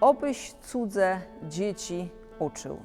Obyś cudze dzieci uczył.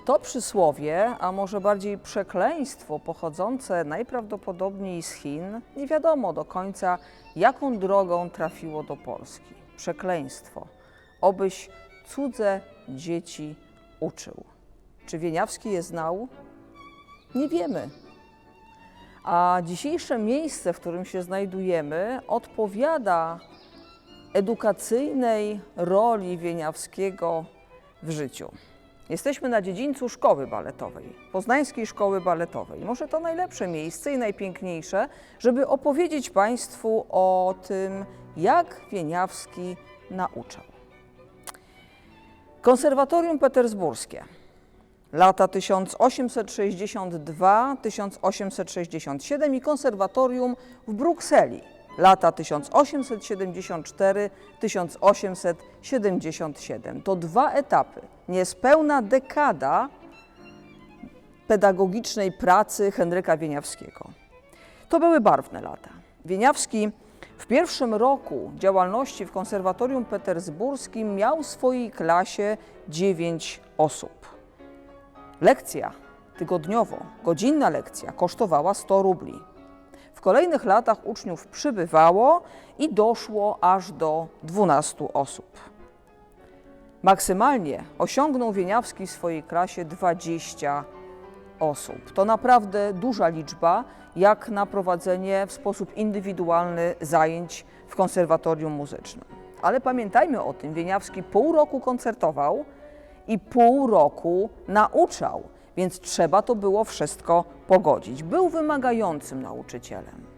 To przysłowie, a może bardziej przekleństwo pochodzące najprawdopodobniej z Chin, nie wiadomo do końca, jaką drogą trafiło do Polski. Przekleństwo. Obyś cudze dzieci uczył. Czy Wieniawski je znał? Nie wiemy. A dzisiejsze miejsce, w którym się znajdujemy, odpowiada edukacyjnej roli Wieniawskiego w życiu. Jesteśmy na dziedzińcu szkoły baletowej, Poznańskiej Szkoły Baletowej. Może to najlepsze miejsce i najpiękniejsze, żeby opowiedzieć Państwu o tym, jak Wieniawski nauczał. Konserwatorium Petersburskie, lata 1862-1867 i konserwatorium w Brukseli, lata 1874-1877. To dwa etapy, niespełna dekada pedagogicznej pracy Henryka Wieniawskiego. To były barwne lata. Wieniawski w pierwszym roku działalności w konserwatorium petersburskim miał w swojej klasie 9 osób. Lekcja tygodniowo, godzinna lekcja kosztowała 100 rubli. W kolejnych latach uczniów przybywało i doszło aż do 12 osób. Maksymalnie osiągnął Wieniawski w swojej klasie 20 osób. To naprawdę duża liczba, jak na prowadzenie w sposób indywidualny zajęć w konserwatorium muzycznym. Ale pamiętajmy o tym, Wieniawski pół roku koncertował i pół roku nauczał, więc trzeba to było wszystko pogodzić. Był wymagającym nauczycielem.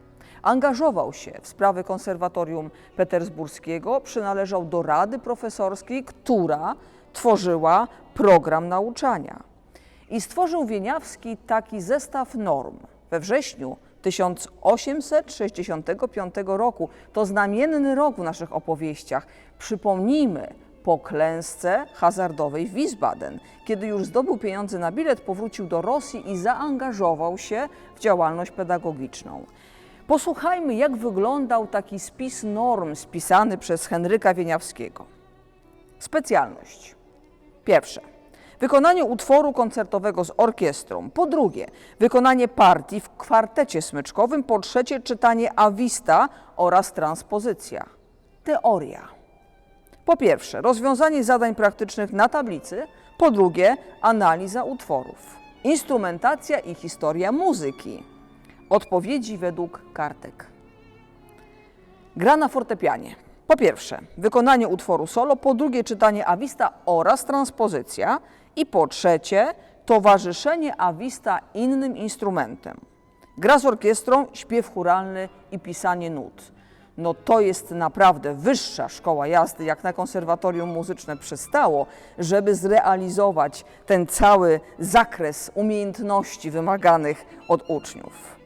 Angażował się w sprawy konserwatorium petersburskiego, przynależał do rady profesorskiej, która tworzyła program nauczania. I stworzył Wieniawski taki zestaw norm. We wrześniu 1865 roku, to znamienny rok w naszych opowieściach, przypomnijmy, po klęsce hazardowej w Wiesbaden, kiedy już zdobył pieniądze na bilet, powrócił do Rosji i zaangażował się w działalność pedagogiczną. Posłuchajmy, jak wyglądał taki spis norm spisany przez Henryka Wieniawskiego. Specjalność. Pierwsze. Wykonanie utworu koncertowego z orkiestrą. Po drugie, wykonanie partii w kwartecie smyczkowym. Po trzecie, czytanie awista oraz transpozycja. Teoria. Po pierwsze, rozwiązanie zadań praktycznych na tablicy. Po drugie, analiza utworów. Instrumentacja i historia muzyki. Odpowiedzi według kartek. Gra na fortepianie. Po pierwsze, wykonanie utworu solo, po drugie, czytanie awista oraz transpozycja i po trzecie, towarzyszenie awista innym instrumentem. Gra z orkiestrą, śpiew chóralny i pisanie nut. No to jest naprawdę wyższa szkoła jazdy, jak na konserwatorium muzyczne przystało, żeby zrealizować ten cały zakres umiejętności wymaganych od uczniów.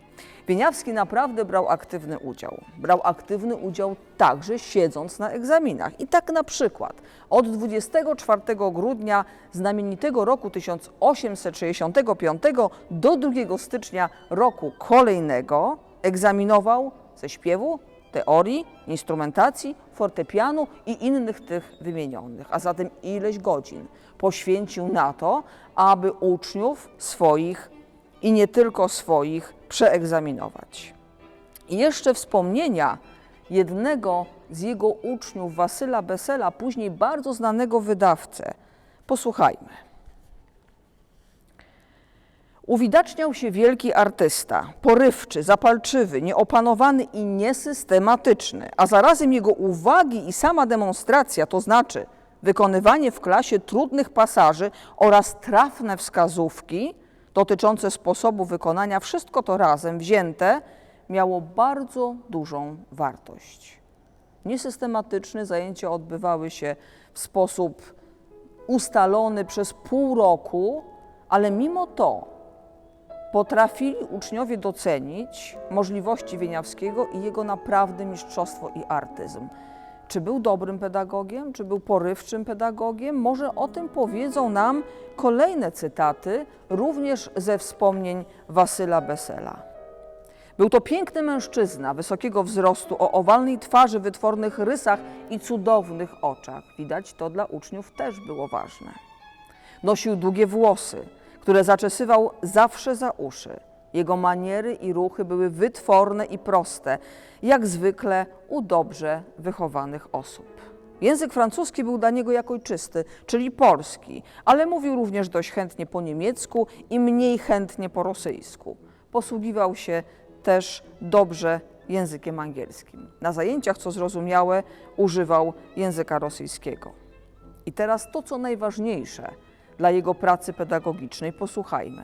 Wieniawski naprawdę brał aktywny udział. Brał aktywny udział także siedząc na egzaminach. I tak na przykład od 24 grudnia znamienitego roku 1865 do 2 stycznia roku kolejnego egzaminował ze śpiewu, teorii, instrumentacji, fortepianu i innych tych wymienionych. A zatem ileś godzin poświęcił na to, aby uczniów swoich i nie tylko swoich przeegzaminować. I jeszcze wspomnienia jednego z jego uczniów, Wasyla Besela, później bardzo znanego wydawcę. Posłuchajmy. Uwidaczniał się wielki artysta, porywczy, zapalczywy, nieopanowany i niesystematyczny, a zarazem jego uwagi i sama demonstracja, to znaczy wykonywanie w klasie trudnych pasaży oraz trafne wskazówki dotyczące sposobu wykonania, wszystko to razem wzięte miało bardzo dużą wartość. Niesystematyczne zajęcia odbywały się w sposób ustalony przez pół roku, ale mimo to potrafili uczniowie docenić możliwości Wieniawskiego i jego naprawdę mistrzostwo i artyzm. Czy był dobrym pedagogiem, czy był porywczym pedagogiem? Może o tym powiedzą nam kolejne cytaty, również ze wspomnień Wasyla Bessela. Był to piękny mężczyzna, wysokiego wzrostu, o owalnej twarzy, wytwornych rysach i cudownych oczach. Widać, to dla uczniów też było ważne. Nosił długie włosy, które zaczesywał zawsze za uszy. Jego maniery i ruchy były wytworne i proste, jak zwykle u dobrze wychowanych osób. Język francuski był dla niego jak ojczysty, czyli polski, ale mówił również dość chętnie po niemiecku i mniej chętnie po rosyjsku. Posługiwał się też dobrze językiem angielskim. Na zajęciach, co zrozumiałe, używał języka rosyjskiego. I teraz to, co najważniejsze dla jego pracy pedagogicznej, posłuchajmy.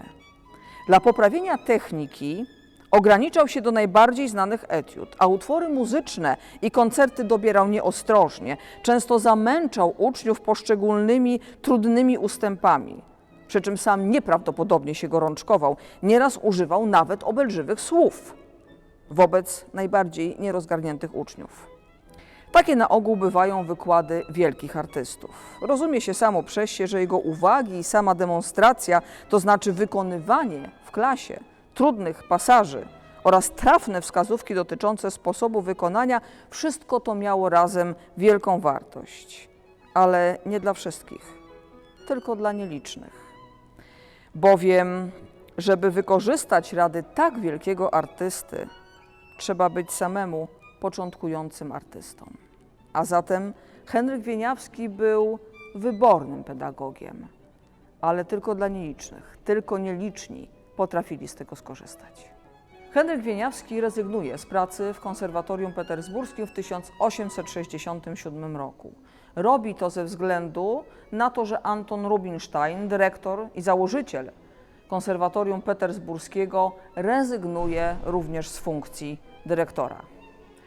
Dla poprawienia techniki ograniczał się do najbardziej znanych etiud, a utwory muzyczne i koncerty dobierał nieostrożnie. Często zamęczał uczniów poszczególnymi, trudnymi ustępami, przy czym sam nieprawdopodobnie się gorączkował. Nieraz używał nawet obelżywych słów wobec najbardziej nierozgarniętych uczniów. Takie na ogół bywają wykłady wielkich artystów. Rozumie się samo przez się, że jego uwagi i sama demonstracja, to znaczy wykonywanie w klasie trudnych pasaży oraz trafne wskazówki dotyczące sposobu wykonania, wszystko to miało razem wielką wartość. Ale nie dla wszystkich, tylko dla nielicznych. Bowiem, żeby wykorzystać rady tak wielkiego artysty, trzeba być samemu początkującym artystą. A zatem Henryk Wieniawski był wybornym pedagogiem, ale tylko dla nielicznych. Tylko nieliczni potrafili z tego skorzystać. Henryk Wieniawski rezygnuje z pracy w Konserwatorium Petersburskim w 1867 roku. Robi to ze względu na to, że Anton Rubinstein, dyrektor i założyciel Konserwatorium Petersburskiego, rezygnuje również z funkcji dyrektora.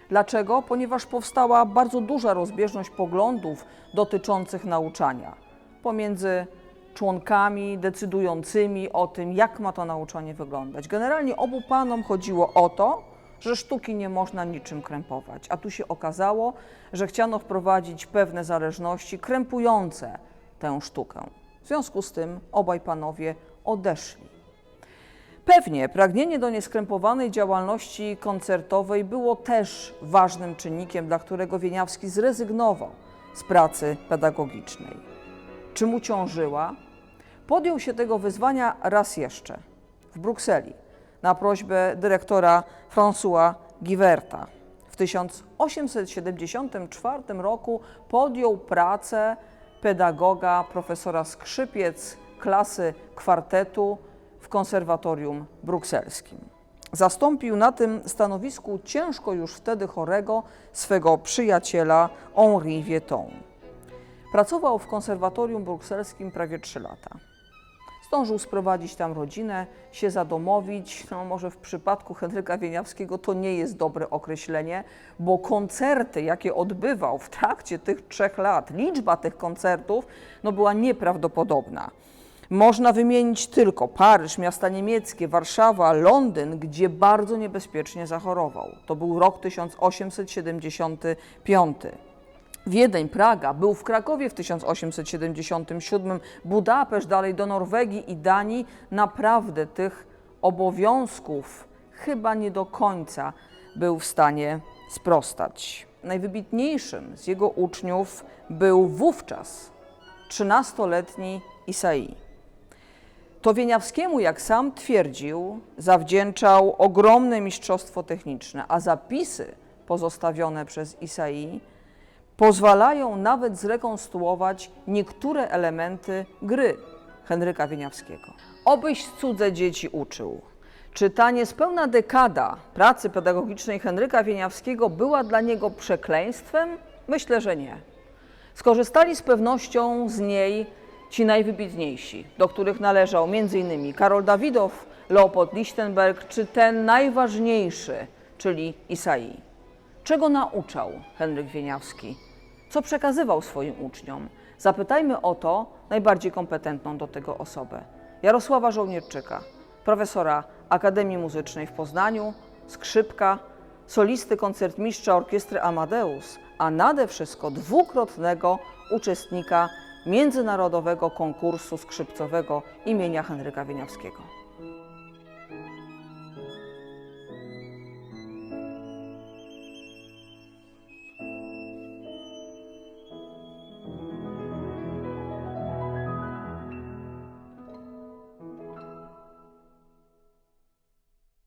Dlaczego? Ponieważ powstała bardzo duża rozbieżność poglądów dotyczących nauczania pomiędzy członkami decydującymi o tym, jak ma to nauczanie wyglądać. Generalnie obu panom chodziło o to, że sztuki nie można niczym krępować, a tu się okazało, że chciano wprowadzić pewne zależności krępujące tę sztukę. W związku z tym obaj panowie odeszli. Pewnie pragnienie do nieskrępowanej działalności koncertowej było też ważnym czynnikiem, dla którego Wieniawski zrezygnował z pracy pedagogicznej. Czy mu ciążyła? Podjął się tego wyzwania raz jeszcze w Brukseli na prośbę dyrektora François Giverta. W 1874 roku podjął pracę pedagoga, profesora skrzypiec klasy kwartetu w konserwatorium brukselskim. Zastąpił na tym stanowisku ciężko już wtedy chorego swego przyjaciela Henri Vieton. Pracował w konserwatorium brukselskim prawie 3 lata. Zdążył sprowadzić tam rodzinę, się zadomowić. No, może w przypadku Henryka Wieniawskiego to nie jest dobre określenie, bo koncerty, jakie odbywał w trakcie tych 3 lat, liczba tych koncertów była nieprawdopodobna. Można wymienić tylko Paryż, miasta niemieckie, Warszawa, Londyn, gdzie bardzo niebezpiecznie zachorował. To był rok 1875. Wiedeń, Praga, był w Krakowie w 1877, Budapeszt, dalej do Norwegii i Danii. Naprawdę tych obowiązków chyba nie do końca był w stanie sprostać. Najwybitniejszym z jego uczniów był wówczas 13-letni Isaïe. To Wieniawskiemu, jak sam twierdził, zawdzięczał ogromne mistrzostwo techniczne, a zapisy pozostawione przez Isaïe pozwalają nawet zrekonstruować niektóre elementy gry Henryka Wieniawskiego. Obyś cudze dzieci uczył. Czy ta niespełna dekada pracy pedagogicznej Henryka Wieniawskiego była dla niego przekleństwem? Myślę, że nie. Skorzystali z pewnością z niej ci najwybitniejsi, do których należał m.in. Karol Dawidow, Leopold Lichtenberg, czy ten najważniejszy, czyli Isaïe. Czego nauczał Henryk Wieniawski? Co przekazywał swoim uczniom? Zapytajmy o to najbardziej kompetentną do tego osobę, Jarosława Żołnierczyka, profesora Akademii Muzycznej w Poznaniu, skrzypka, solisty koncertmistrza orkiestry Amadeus, a nade wszystko dwukrotnego uczestnika Międzynarodowego Konkursu Skrzypcowego imienia Henryka Wieniawskiego.